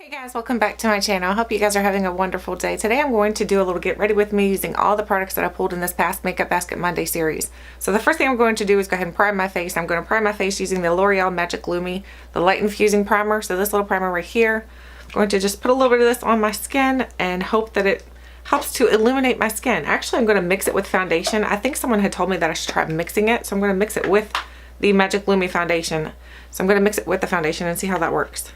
Hey guys, welcome back to my channel. I hope you guys are having a wonderful day. Today I'm going to do a little get ready with me using all the products that I pulled in this past Makeup Basket Monday series. So the first thing I'm going to do is go ahead and prime my face. I'm going to prime my face using the L'Oreal Magic Lumi, the Light Infusing Primer. So this little primer right here. I'm going to just put a little bit of this on my skin and hope that it helps to illuminate my skin. Actually, I'm going to mix it with foundation. I think someone had told me that I should try mixing it. So I'm going to mix it with the Magic Lumi foundation. So I'm going to mix it with the foundation and see how that works.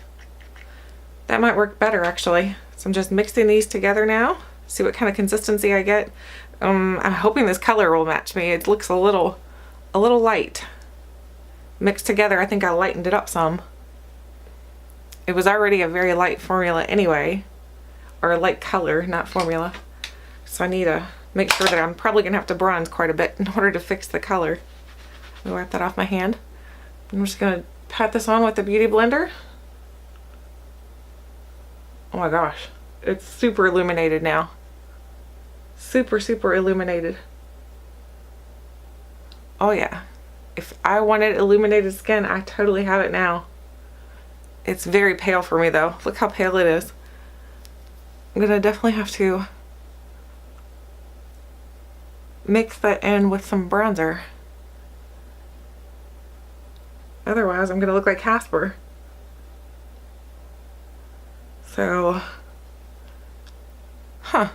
That might work better actually. So I'm just mixing these together now. See what kind of consistency I get. I'm hoping this color will match me. It looks a little light. Mixed together, I think I lightened it up some. It was already a very light formula anyway. Or a light color, not formula. So I need to make sure that I'm probably going to have to bronze quite a bit in order to fix the color. Let me wipe that off my hand. I'm just going to pat this on with the Beauty Blender. Oh my gosh, it's super illuminated now. Super illuminated. Oh yeah, if I wanted illuminated skin, I totally have it now. It's very pale for me though. Look how pale it is. I'm gonna definitely have to mix that in with some bronzer. Otherwise, I'm gonna look like Casper. So, I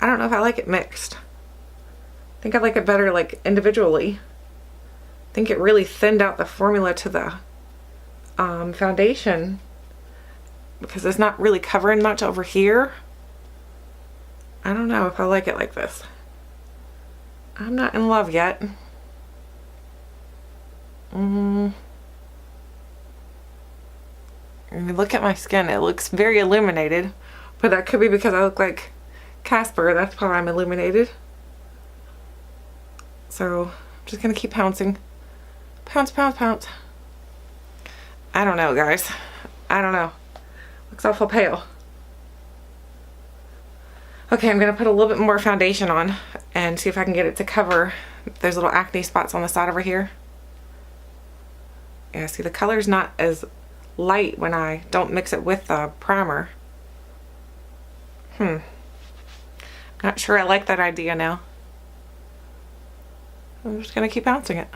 don't know if I like it mixed. I think I like it better like individually. I think it really thinned out the formula to the foundation because it's not really covering much over here. I don't know if I like it like this. I'm not in love yet. And look at my skin, it looks very illuminated, but that could be because I look like Casper. That's why I'm illuminated. So I'm just gonna keep pouncing. Pounce. I don't know, guys. I don't know. Looks awful pale. Okay, I'm gonna put a little bit more foundation on and see if I can get it to cover those little acne spots on the side over here. Yeah, see the color's not as light when I don't mix it with the primer. Not sure I like that idea now. I'm just gonna keep bouncing it.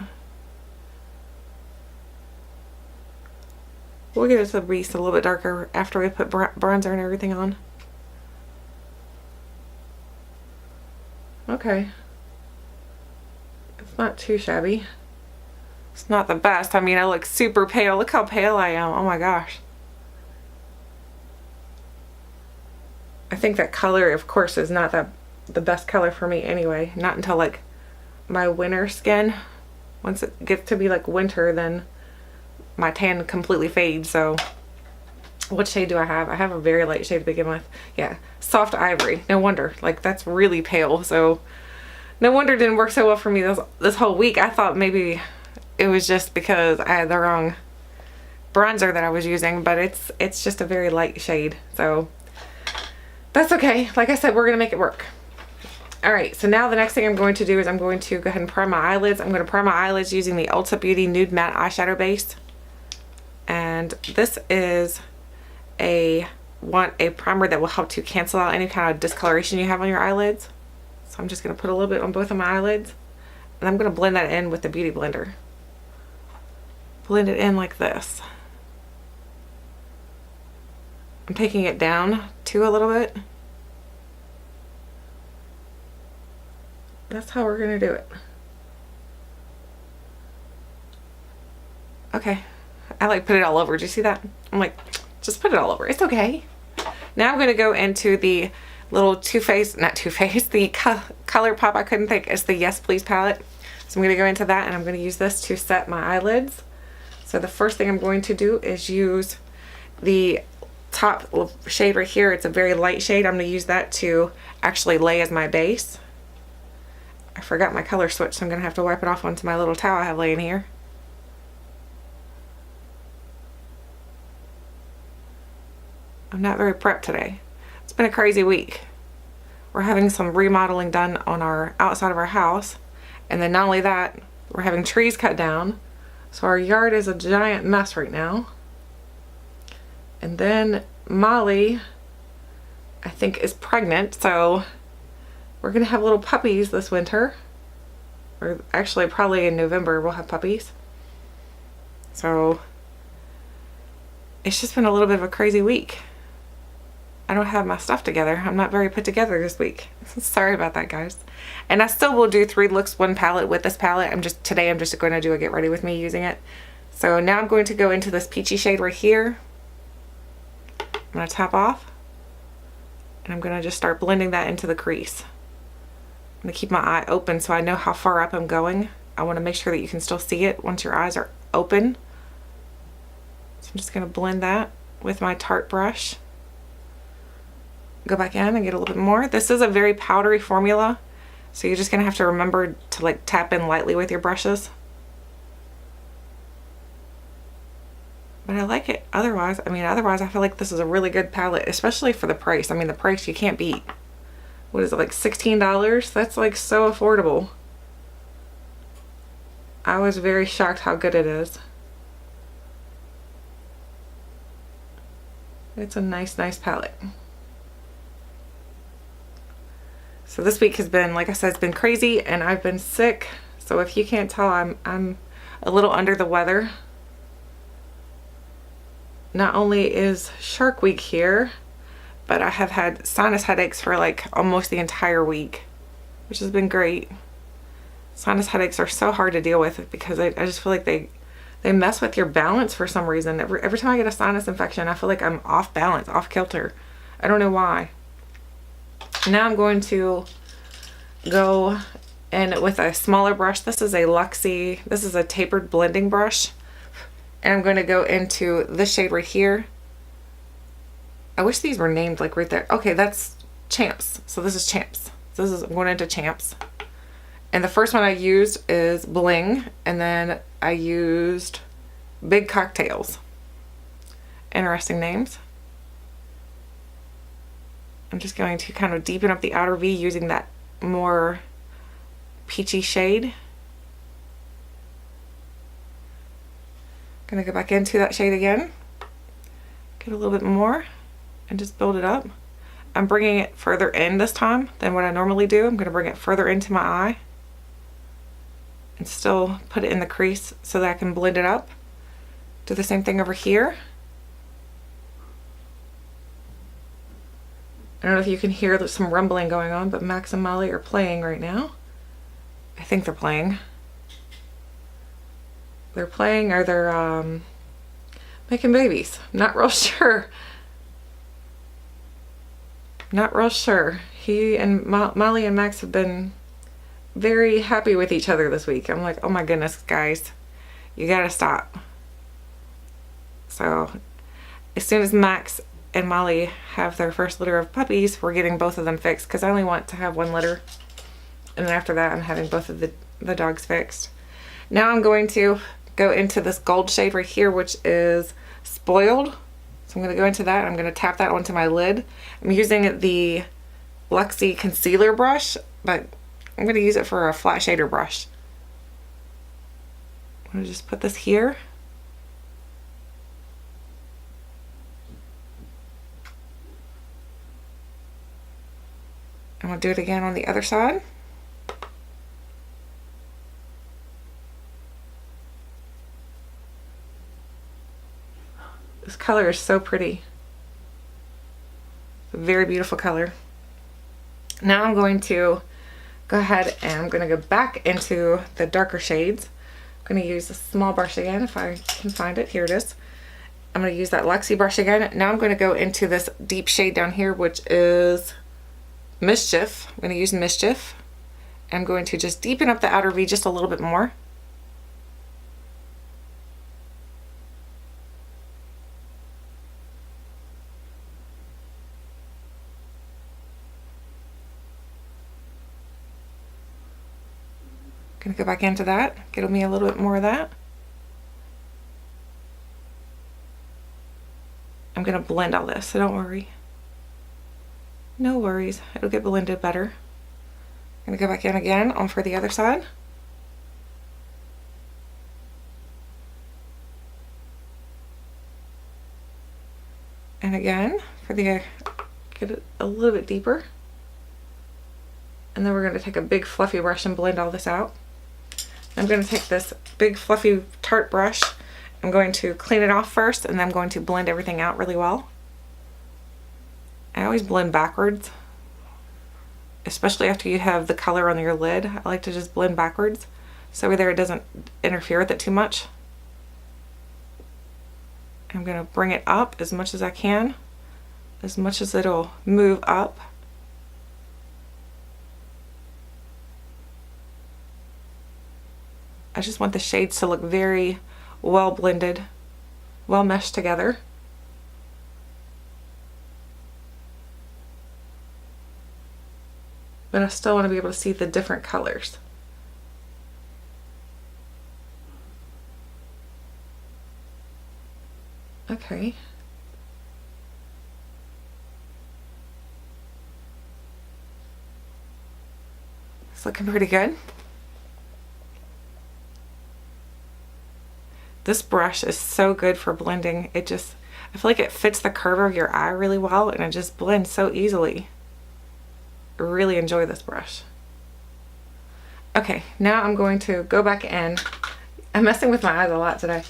We'll get it to be a little bit darker after we put bronzer and everything on. Okay. It's not too shabby. It's not the best. I mean, I look super pale. Look how pale I am. Oh my gosh. I think that color, of course, is not the best color for me anyway. Not until like my winter skin. Once it gets to be like winter, then my tan completely fades. So what shade do I have? I have a very light shade to begin with. Yeah, soft ivory. No wonder. Like that's really pale. So no wonder it didn't work so well for me this whole week. I thought maybe it was just because I had the wrong bronzer that I was using, but it's just a very light shade, so that's okay. Like I said, we're gonna make it work. All right, so now the next thing I'm going to do is I'm going to go ahead and prime my eyelids. I'm going to prime my eyelids using the Ulta Beauty Nude Matte Eyeshadow Base, and this is a primer that will help to cancel out any kind of discoloration you have on your eyelids. So I'm just gonna put a little bit on both of my eyelids, and I'm gonna blend that in with the Beauty Blender. Blend it in like this. I'm taking it down too a little bit. That's how we're gonna do it. Okay. I like put it all over. Do you see that? I'm like, just put it all over. It's okay. Now I'm gonna go into the little the Colourpop, I couldn't think, it's the Yes Please palette. So I'm gonna go into that and I'm gonna use this to set my eyelids. So the first thing I'm going to do is use the top shade right here. It's a very light shade. I'm going to use that to actually lay as my base. I forgot my color switch, so I'm going to have to wipe it off onto my little towel I have laying here. I'm not very prepped today. It's been a crazy week. We're having some remodeling done on our outside of our house, and then not only that, we're having trees cut down. So our yard is a giant mess right now. And then Molly, I think, is pregnant, so we're gonna have little puppies this winter. Or actually probably in November we'll have puppies. So it's just been a little bit of a crazy week. I don't have my stuff together. I'm not very put together this week. Sorry about that, guys. And I still will do 3 looks, 1 palette with this palette. Today I'm just going to do a get ready with me using it. So now I'm going to go into this peachy shade right here. I'm going to tap off. And I'm going to just start blending that into the crease. I'm going to keep my eye open so I know how far up I'm going. I want to make sure that you can still see it once your eyes are open. So I'm just going to blend that with my Tarte brush. Go back in and get a little bit more. This is a very powdery formula, so you're just going to have to remember to like tap in lightly with your brushes. But I like it otherwise. Otherwise I feel like this is a really good palette, especially for the price. I mean, the price you can't beat. What is it, like $16? That's like so affordable. I was very shocked how good it is. It's a nice palette. So this week has been, like I said, it's been crazy and I've been sick. So if you can't tell, I'm a little under the weather. Not only is Shark Week here, but I have had sinus headaches for like almost the entire week, which has been great. Sinus headaches are so hard to deal with because I just feel like they mess with your balance for some reason. Every time I get a sinus infection, I feel like I'm off balance, off kilter. I don't know why. Now I'm going to go in with a smaller brush. This is a Luxie, this is a tapered blending brush. And I'm going to go into this shade right here. I wish these were named like right there. Okay, that's Champs. So this is Champs. I'm going into Champs. And the first one I used is Bling. And then I used Big Cocktails. Interesting names. I'm just going to kind of deepen up the outer V using that more peachy shade. Gonna go back into that shade again, get a little bit more, and just build it up. I'm bringing it further in this time than what I normally do. I'm gonna bring it further into my eye and still put it in the crease so that I can blend it up. Do the same thing over here. I don't know if you can hear there's some rumbling going on, but Max and Molly are playing right now. I think they're playing. They're playing or they're making babies. Not real sure. Not real sure. He and Molly and Max have been very happy with each other this week. I'm like, oh my goodness, guys. You gotta stop. So as soon as Max and Molly have their first litter of puppies, we're getting both of them fixed because I only want to have 1 litter. And then after that, I'm having both of the dogs fixed. Now I'm going to go into this gold shade right here, which is Spoiled. So I'm going to go into that. I'm going to tap that onto my lid. I'm using the Luxie concealer brush, but I'm going to use it for a flat shader brush. I'm going to just put this here. I'm going to do it again on the other side. This color is so pretty. It's a very beautiful color. Now I'm going to go ahead and I'm going to go back into the darker shades. I'm going to use a small brush again if I can find it. Here it is. I'm going to use that Luxie brush again. Now I'm going to go into this deep shade down here, which is Mischief. I'm going to use Mischief. I'm going to just deepen up the outer V just a little bit more. Gonna go back into that, get me a little bit more of that. I'm gonna blend all this, so don't worry. No worries, it'll get blended better. I'm gonna go back in again on for the other side. again for the, get it a little bit deeper. And then we're going to take a big fluffy brush and blend all this out. I'm going to take this big fluffy Tarte brush. I'm going to clean it off first, and then I'm going to blend everything out really well. I always blend backwards, especially after you have the color on your lid. I like to just blend backwards so there it doesn't interfere with it too much. I'm going to bring it up as much as I can, as much as it'll move up. I just want the shades to look very well blended, well meshed together. But I still want to be able to see the different colors. Okay. It's looking pretty good. This brush is so good for blending. It just, I feel like it fits the curve of your eye really well, and it just blends so easily. I really enjoy this brush. Okay, now I'm going to go back in. I'm messing with my eyes a lot today.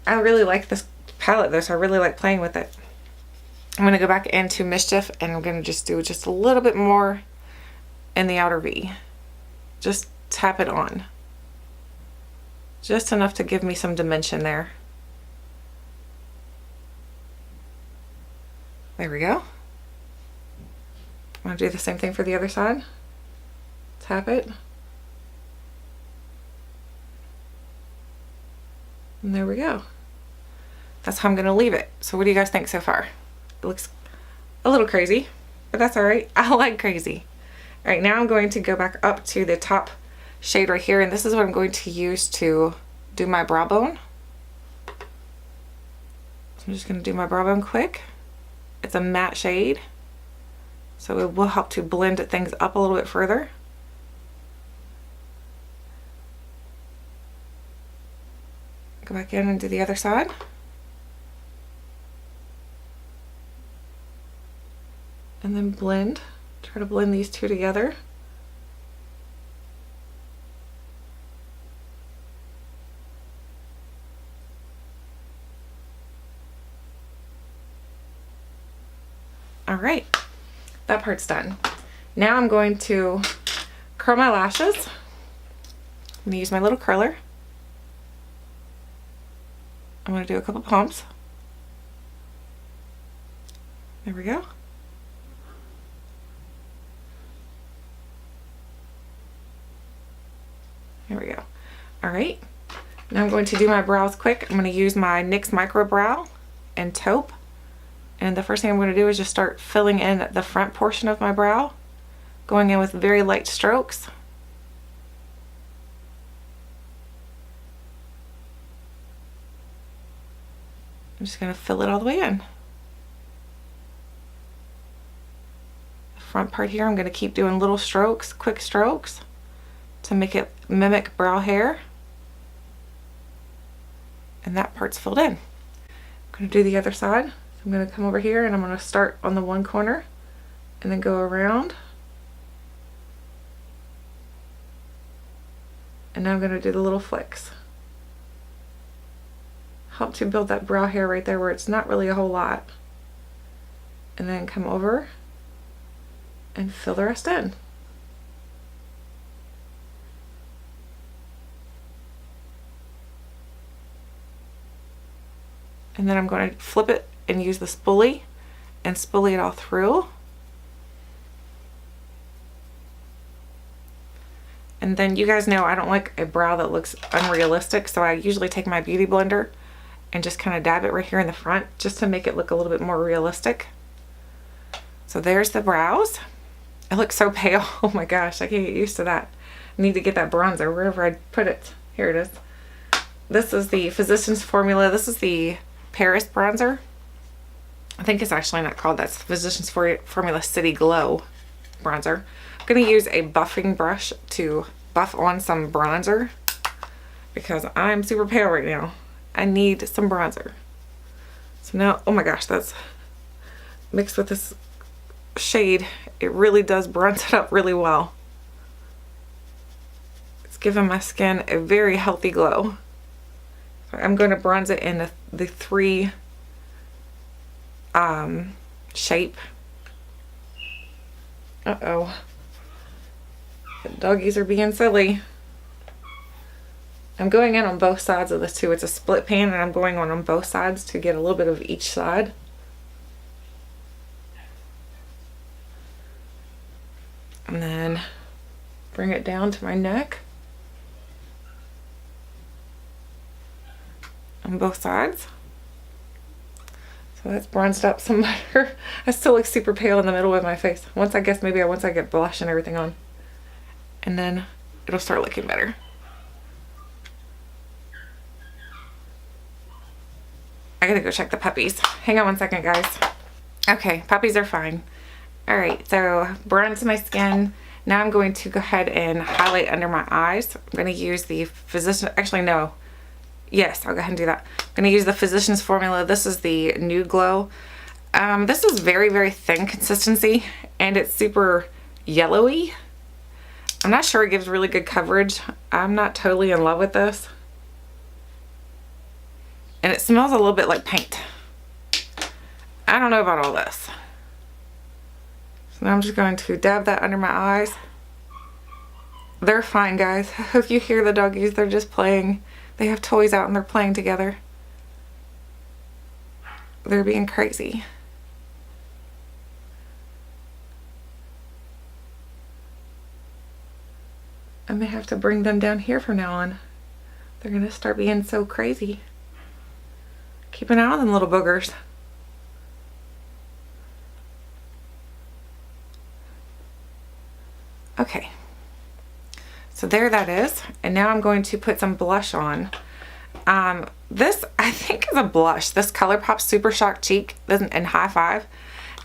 I really like this palette though, so I really like playing with it. I'm going to go back into Mischief, and I'm going to just do just a little bit more in the outer V. Just tap it on. Just enough to give me some dimension there. There we go. I'm going to do the same thing for the other side. Tap it. And there we go. That's how I'm going to leave it. So what do you guys think so far? It looks a little crazy, but that's alright. I like crazy. Alright, now I'm going to go back up to the top shade right here, and this is what I'm going to use to do my brow bone. So I'm just going to do my brow bone quick. It's a matte shade, so it will help to blend things up a little bit further. Go back in and do the other side. And then blend. Try to blend these two together. Alright, that part's done. Now I'm going to curl my lashes. I'm going to use my little curler. I'm going to do a couple pumps. There we go. There we go. Alright, now I'm going to do my brows quick. I'm going to use my NYX Micro Brow and taupe. And the first thing I'm going to do is just start filling in the front portion of my brow, going in with very light strokes. I'm just going to fill it all the way in. The front part here, I'm going to keep doing little strokes, quick strokes, to make it mimic brow hair. And that part's filled in. I'm going to do the other side. I'm going to come over here, and I'm going to start on the one corner and then go around. And now I'm going to do the little flicks. Help to build that brow hair right there where it's not really a whole lot. And then come over and fill the rest in. And then I'm going to flip it and use the spoolie and spoolie it all through. And then you guys know I don't like a brow that looks unrealistic, so I usually take my beauty blender and just kind of dab it right here in the front just to make it look a little bit more realistic. So there's the brows. I look so pale. Oh my gosh, I can't get used to that. I need to get that bronzer wherever I put it. Here it is. This is the Physicians Formula. This is the Paris bronzer. I think it's actually not called that. It's Physicians Formula City Glow bronzer. I'm going to use a buffing brush to buff on some bronzer because I'm super pale right now. I need some bronzer. So now, oh my gosh, that's mixed with this shade, it really does bronze it up really well. It's giving my skin a very healthy glow. So I'm going to bronze it in the 3 shape. Uh-oh. The doggies are being silly. I'm going in on both sides of this too. It's a split pan and I'm going on both sides to get a little bit of each side. And then bring it down to my neck on both sides. So that's bronzed up some better. I still look super pale in the middle of my face. Once I get blush and everything on. And then it'll start looking better. I gotta go check the puppies. Hang on one second, guys. Okay, puppies are fine. Alright, so bronze my skin. Now I'm going to go ahead and highlight under my eyes. I'm going to use the actually no. Yes, I'll go ahead and do that. I'm going to use the Physicians Formula. This is the Nude Glow. This is very, very thin consistency and it's super yellowy. I'm not sure it gives really good coverage. I'm not totally in love with this. And it smells a little bit like paint. I don't know about all this. So now I'm just going to dab that under my eyes. They're fine, guys. If you hear the doggies, they're just playing. They have toys out and they're playing together. They're being crazy. I may have to bring them down here from now on. They're gonna start being so crazy. Keep an eye on them little boogers. Okay. So there that is. And now I'm going to put some blush on. This I think is a blush. This Colourpop Super Shock Cheek in High Five.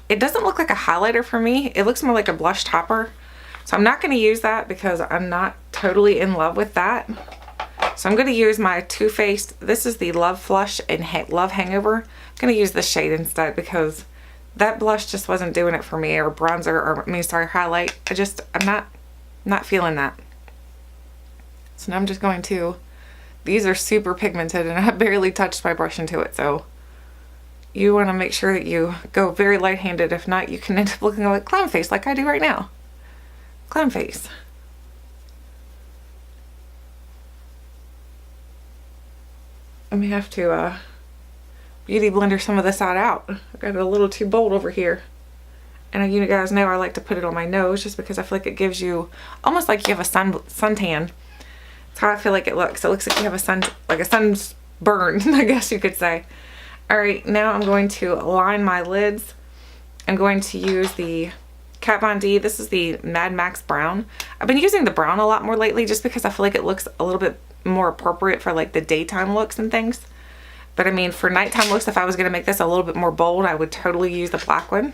It doesn't look like a highlighter for me. It looks more like a blush topper. So I'm not going to use that because I'm not totally in love with that. So I'm going to use my Too Faced. This is the Love Flush and Love Hangover. I'm going to use this shade instead because that blush just wasn't doing it for me, or bronzer, or highlight. I'm not feeling that. So now I'm just going to, these are super pigmented and I barely touched my brush into it, so you want to make sure that you go very light-handed. If not, you can end up looking like clown face like I do right now. Clown face. I may have to beauty blender some of this out. I got it a little too bold over here. And you guys know I like to put it on my nose just because I feel like it gives you almost like you have a suntan. That's how I feel like it looks. It looks like you have a sunburn, I guess you could say. Alright, now I'm going to line my lids. I'm going to use the Kat Von D. This is the Mad Max Brown. I've been using the brown a lot more lately just because I feel like it looks a little bit more appropriate for like the daytime looks and things. But I mean, for nighttime looks, if I was going to make this a little bit more bold, I would totally use the black one.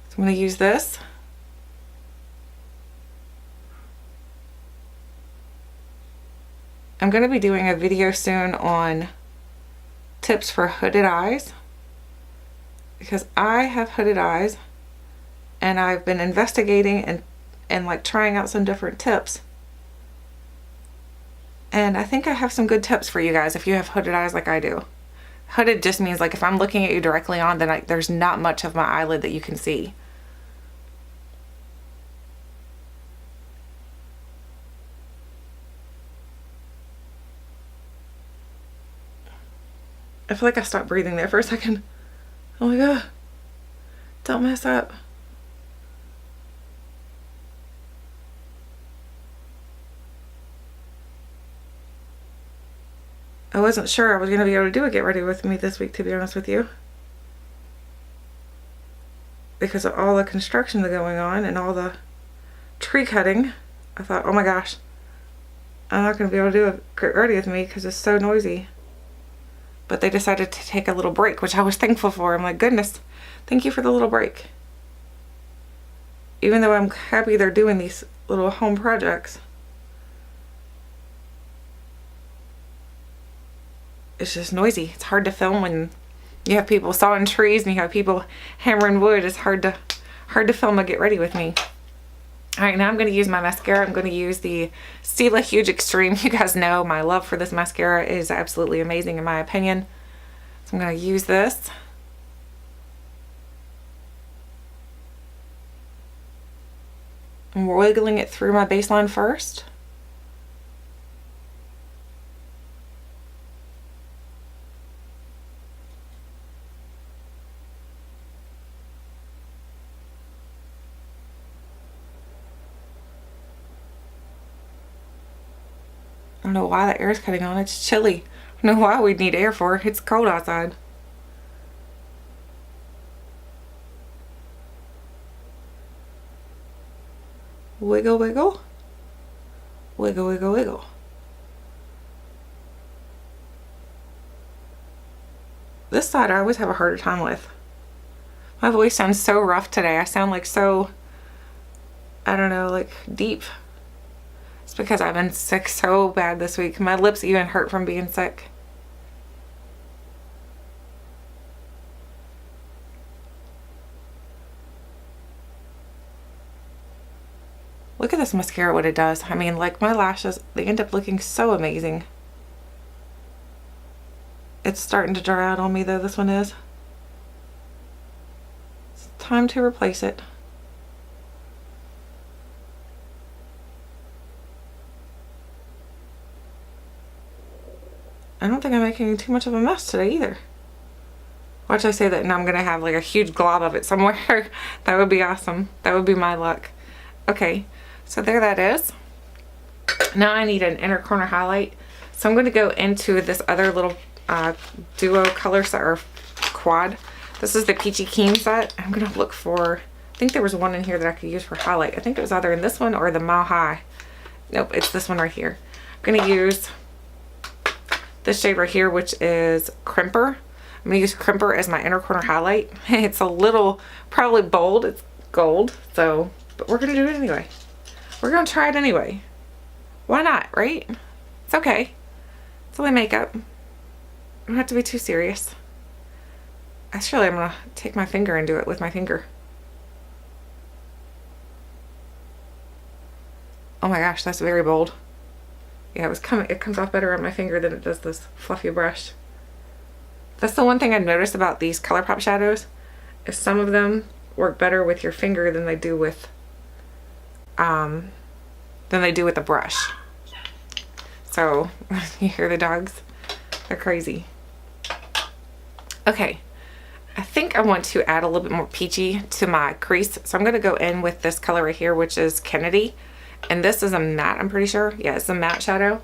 So I'm going to use this. I'm going to be doing a video soon on tips for hooded eyes because I have hooded eyes and I've been investigating and like trying out some different tips. And I think I have some good tips for you guys if you have hooded eyes like I do. Hooded just means like if I'm looking at you directly on, then there's not much of my eyelid that you can see. I feel like I stopped breathing there for a second. Oh my god. Don't mess up. I wasn't sure I was going to be able to do a get ready with me this week, to be honest with you. Because of all the construction going on and all the tree cutting. I thought, oh my gosh, I'm not going to be able to do a get ready with me because it's so noisy. But they decided to take a little break, which I was thankful for. I'm like, goodness, thank you for the little break. Even though I'm happy they're doing these little home projects. It's just noisy. It's hard to film when You have people sawing trees and you have people hammering wood. It's hard to film a get ready with me. Alright, now I'm going to use my mascara. I'm going to use the Stila Huge Extreme. You guys know my love for this mascara is absolutely amazing in my opinion. So I'm going to use this. I'm wiggling it through my baseline first. I don't know why the air is cutting on. It's chilly. I don't know why we'd need air for. It's cold outside. Wiggle, wiggle. Wiggle, wiggle, wiggle. This side I always have a harder time with. My voice sounds so rough today. I sound like so, I don't know, like deep. It's because I've been sick so bad this week. My lips even hurt from being sick. Look at this mascara, what it does. I mean, like my lashes, they end up looking so amazing. It's starting to dry out on me though, this one is. It's time to replace it. I don't think I'm making too much of a mess today either. Watch I say that and I'm gonna have like a huge glob of it somewhere. That would be awesome. That would be my luck. Okay, so there that is. Now I need an inner corner highlight. So I'm gonna go into this other little duo color set or quad. This is the Peachy Keen set. I'm gonna look for, I think there was one in here that I could use for highlight. I think it was either in this one or the Mile High. Nope, it's this one right here. I'm gonna use this shade right here, which is Crimper. I'm gonna use Crimper as my inner corner highlight. It's a little, probably bold, it's gold, so, but we're gonna do it anyway. We're gonna try it anyway. Why not, right? It's okay. It's only makeup. You don't have to be too serious. Actually, I'm gonna take my finger and do it with my finger. Oh my gosh, that's very bold. Yeah, it comes off better on my finger than it does this fluffy brush. That's the one thing I've noticed about these Colourpop shadows, is some of them work better with your finger than they do with the brush. So, you hear the dogs? They're crazy. Okay, I think I want to add a little bit more peachy to my crease. So I'm going to go in with this color right here, which is Kennedy. And this is a matte, I'm pretty sure. Yeah, it's a matte shadow.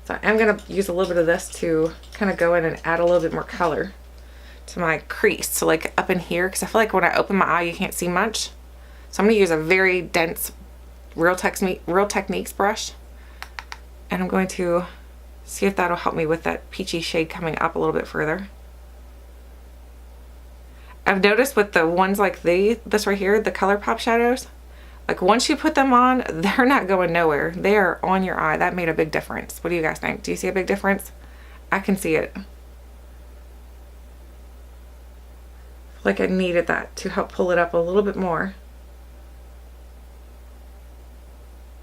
So I'm going to use a little bit of this to kind of go in and add a little bit more color to my crease. So like up in here, because I feel like when I open my eye, you can't see much. So I'm going to use a very dense Real Techniques brush. And I'm going to see if that'll help me with that peachy shade coming up a little bit further. I've noticed with the ones like this right here, the Colourpop shadows, like once you put them on, they're not going nowhere. They are on your eye. That made a big difference. What do you guys think? Do you see a big difference? I can see it. Like I needed that to help pull it up a little bit more.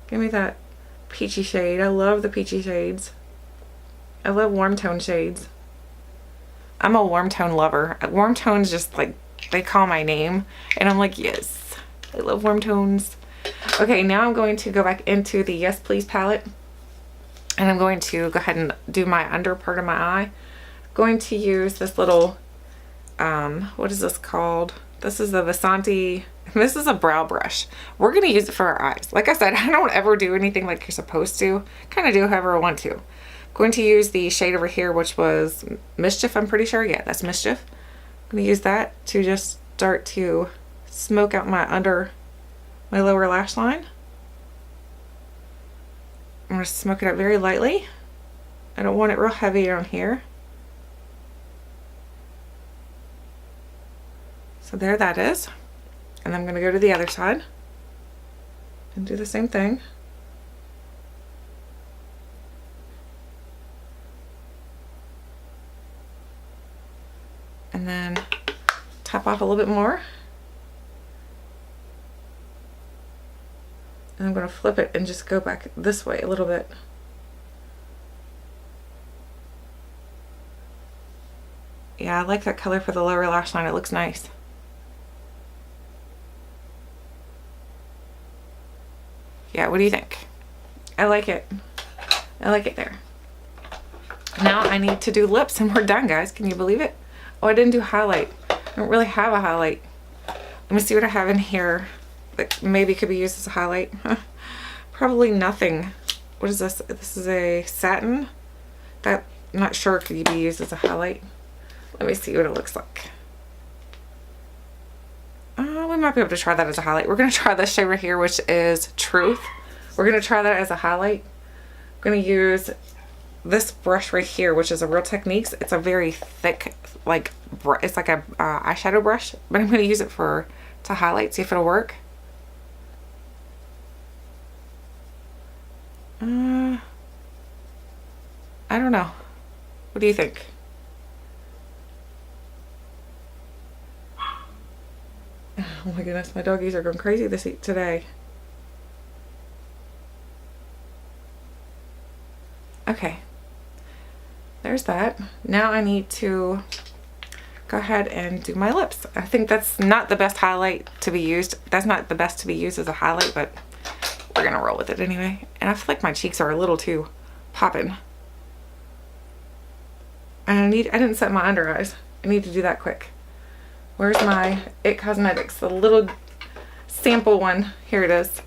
Give me that peachy shade. I love the peachy shades. I love warm tone shades. I'm a warm tone lover. Warm tones just like, they call my name. And I'm like, yes. I love warm tones. Okay, now I'm going to go back into the Yes Please palette. And I'm going to go ahead and do my under part of my eye. I'm going to use this little, what is this called? This is the Vasanti. This is a brow brush. We're going to use it for our eyes. Like I said, I don't ever do anything like you're supposed to. Kind of do however I want to. I'm going to use the shade over here, which was Mischief, I'm pretty sure. Yeah, that's Mischief. I'm going to use that to just start to smoke out my my lower lash line. I'm going to smoke it up very lightly. I don't want it real heavy down here. So there that is. And I'm going to go to the other side and do the same thing. and then top off a little bit more. And I'm going to flip it and just go back this way a little bit. Yeah, I like that color for the lower lash line. It looks nice. Yeah, what do you think? I like it. I like it there. Now I need to do lips and we're done, guys. Can you believe it? Oh, I didn't do highlight. I don't really have a highlight. Let me see what I have in here that maybe could be used as a highlight. Probably nothing. What is this? This is a satin. That, I'm not sure could be used as a highlight. Let me see what it looks like. We might be able to try that as a highlight. We're going to try this shade right here, which is Truth. We're going to try that as a highlight. I'm going to use this brush right here, which is a Real Techniques. It's a very thick, like, it's like a eyeshadow brush, but I'm going to use it to highlight, see if it'll work. I don't know. What do you think? Oh my goodness, my doggies are going crazy today. Okay, there's that. Now I need to go ahead and do my lips. I think that's not the best highlight to be used. That's not the best to be used as a highlight, but we're gonna roll with it anyway. And I feel like my cheeks are a little too popping. And I didn't set my under eyes. I need to do that quick. Where's my It Cosmetics? The little sample one. Here it is.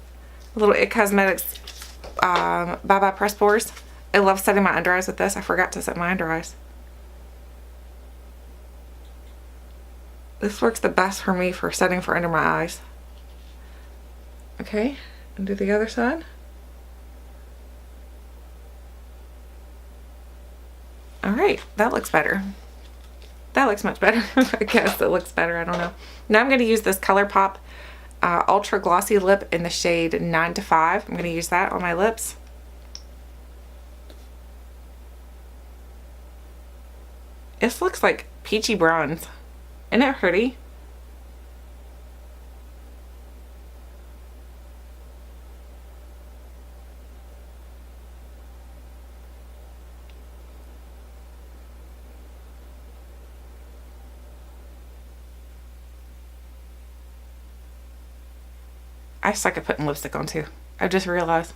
The little It Cosmetics Bye Bye Press Pores. I love setting my under eyes with this. I forgot to set my under eyes. This works the best for me for setting for under my eyes. Okay, and do the other side. Alright, that looks better. That looks much better. I guess it looks better. I don't know. Now I'm going to use this Colourpop Ultra Glossy Lip in the shade 9 to 5. I'm going to use that on my lips. This looks like peachy bronze. Isn't it pretty? I suck at putting lipstick on too. I just realized.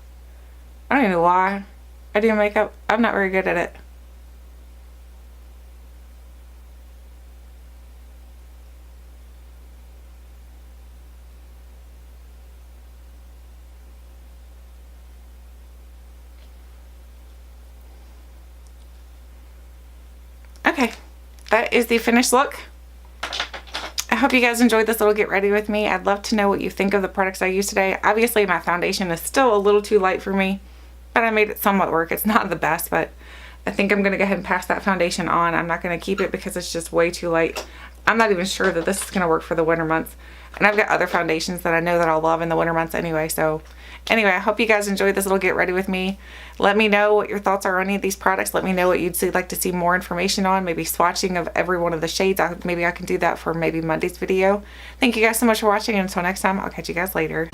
I don't even know why I do makeup. I'm not very good at it. Okay, that is the finished look. I hope you guys enjoyed this little get ready with me. I'd love to know what you think of the products I used today. Obviously my foundation is still a little too light for me, but I made it somewhat work. It's not the best, but I think I'm going to go ahead and pass that foundation on. I'm not going to keep it because it's just way too light. I'm not even sure that this is going to work for the winter months. And I've got other foundations that I know that I'll love in the winter months anyway. So anyway, I hope you guys enjoyed this little get ready with me. Let me know what your thoughts are on any of these products. Let me know what you'd like to see more information on. Maybe swatching of every one of the shades. Maybe I can do that for maybe Monday's video. Thank you guys so much for watching. And until next time, I'll catch you guys later.